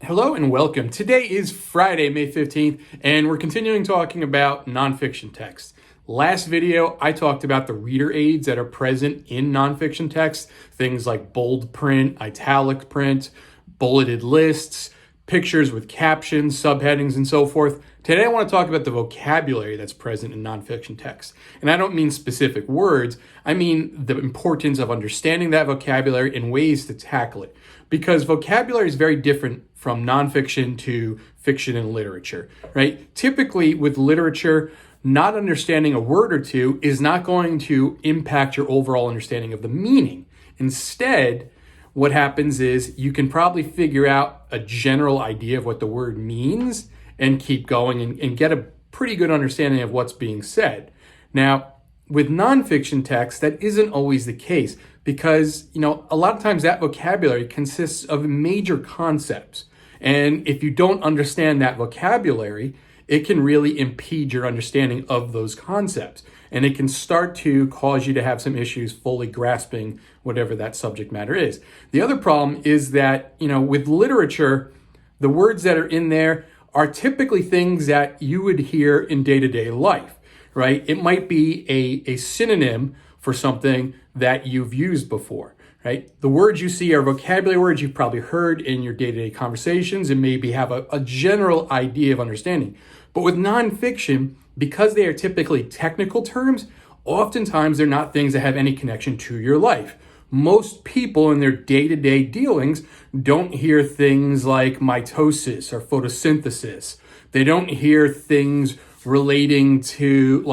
Hello and welcome. Today is Friday, May 15th, and we're continuing talking about nonfiction text. Last video, I talked about the reader aids that are present in nonfiction text, things like bold print, italic print, bulleted lists, pictures with captions, subheadings, and so forth. Today, I want to talk about the vocabulary that's present in nonfiction text. And I don't mean specific words, I mean the importance of understanding that vocabulary and ways to tackle it. Because vocabulary is very different from nonfiction to fiction and literature, right? Typically with literature, not understanding a word or two is not going to impact your overall understanding of the meaning. Instead, what happens is you can probably figure out a general idea of what the word means and keep going and get a pretty good understanding of what's being said. Now, with nonfiction text, that isn't always the case because, a lot of times that vocabulary consists of major concepts. And if you don't understand that vocabulary, it can really impede your understanding of those concepts. And it can start to cause you to have some issues fully grasping whatever that subject matter is. The other problem is that, with literature, the words that are in there are typically things that you would hear in day-to-day life, right? It might be a synonym for something that you've used before, right? The words you see are vocabulary words you've probably heard in your day-to-day conversations and maybe have a general idea of understanding. But with nonfiction, because they are typically technical terms, oftentimes they're not things that have any connection to your life. Most people in their day-to-day dealings don't hear things like mitosis or photosynthesis. They don't hear things relating to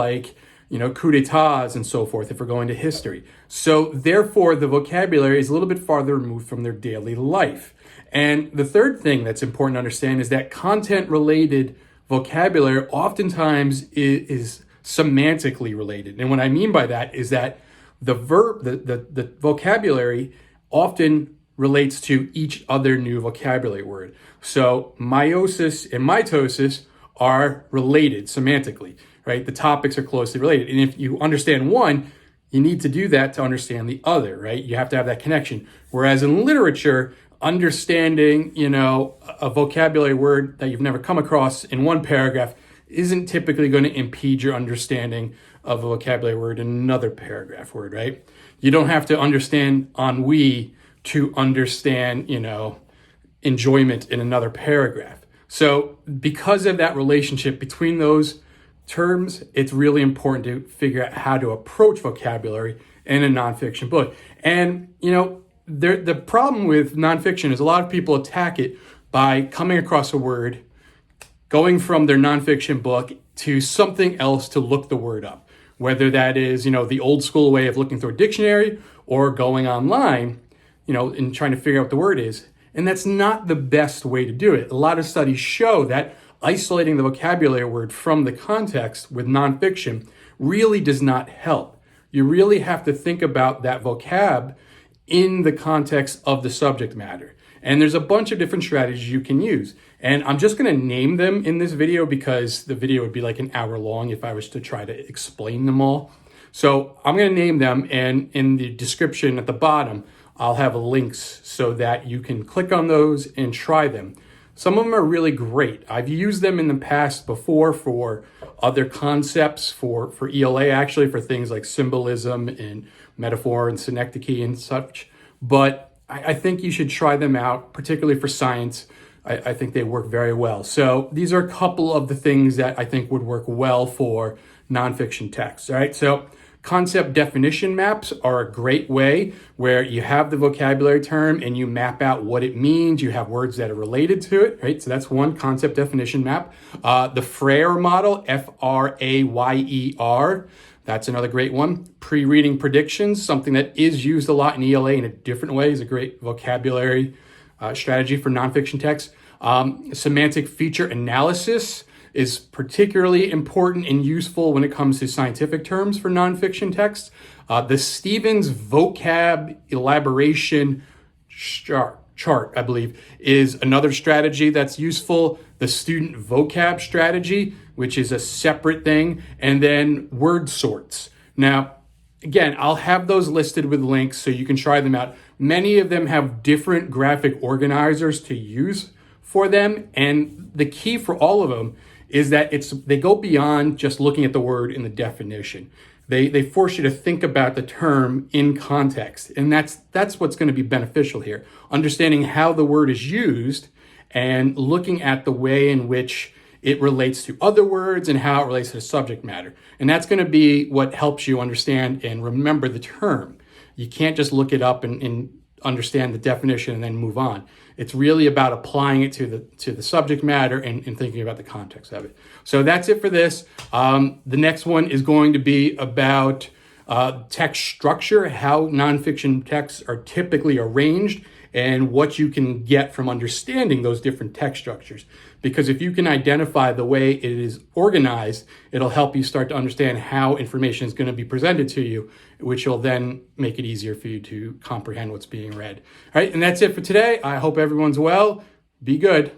coup d'etats and so forth if we're going to history. So therefore, the vocabulary is a little bit farther removed from their daily life. And the third thing that's important to understand is that content-related vocabulary oftentimes is semantically related. And what I mean by that is that the vocabulary often relates to each other new vocabulary word. So meiosis and mitosis are related semantically, right? The topics are closely related. And if you understand one, you need to do that to understand the other, right? You have to have that connection. Whereas in literature, understanding, a vocabulary word that you've never come across in one paragraph isn't typically going to impede your understanding of a vocabulary word in another paragraph word, right? You don't have to understand ennui to understand, enjoyment in another paragraph. So because of that relationship between those terms, it's really important to figure out how to approach vocabulary in a nonfiction book. And, the problem with nonfiction is a lot of people attack it by coming across a word, going from their nonfiction book to something else to look the word up. Whether that is, the old school way of looking through a dictionary or going online, and trying to figure out what the word is. And that's not the best way to do it. A lot of studies show that isolating the vocabulary word from the context with nonfiction really does not help. You really have to think about that vocab in the context of the subject matter. And there's a bunch of different strategies you can use. And I'm just going to name them in this video because the video would be like an hour long if I was to try to explain them all. So I'm going to name them, and in the description at the bottom, I'll have links so that you can click on those and try them. Some of them are really great. I've used them in the past before for other concepts, for ELA actually, for things like symbolism and metaphor and synecdoche and such. But I think you should try them out, particularly for science. I think they work very well. So these are a couple of the things that I think would work well for nonfiction text. All right, so concept definition maps are a great way where you have the vocabulary term and you map out what it means. You have words that are related to it, right? So that's one concept definition map. The Frayer model, Frayer, that's another great one. Pre-reading predictions, something that is used a lot in ELA in a different way, is a great vocabulary strategy for nonfiction text. Semantic feature analysis is particularly important and useful when it comes to scientific terms for nonfiction text. The Stevens vocab elaboration chart, I believe, is another strategy that's useful. The student vocab strategy, which is a separate thing, and then word sorts. Now, again, I'll have those listed with links so you can try them out. Many of them have different graphic organizers to use for them. And the key for all of them is that they go beyond just looking at the word in the definition. They force you to think about the term in context. And that's what's going to be beneficial here. Understanding how the word is used and looking at the way in which it relates to other words and how it relates to the subject matter. And that's going to be what helps you understand and remember the term. You can't just look it up and understand the definition and then move on. It's really about applying it to the subject matter and thinking about the context of it. So that's it for this. The next one is going to be about text structure, how nonfiction texts are typically arranged, and what you can get from understanding those different text structures. Because if you can identify the way it is organized, it'll help you start to understand how information is going to be presented to you, which will then make it easier for you to comprehend what's being read. All right, and that's it for today. I hope everyone's well. Be good.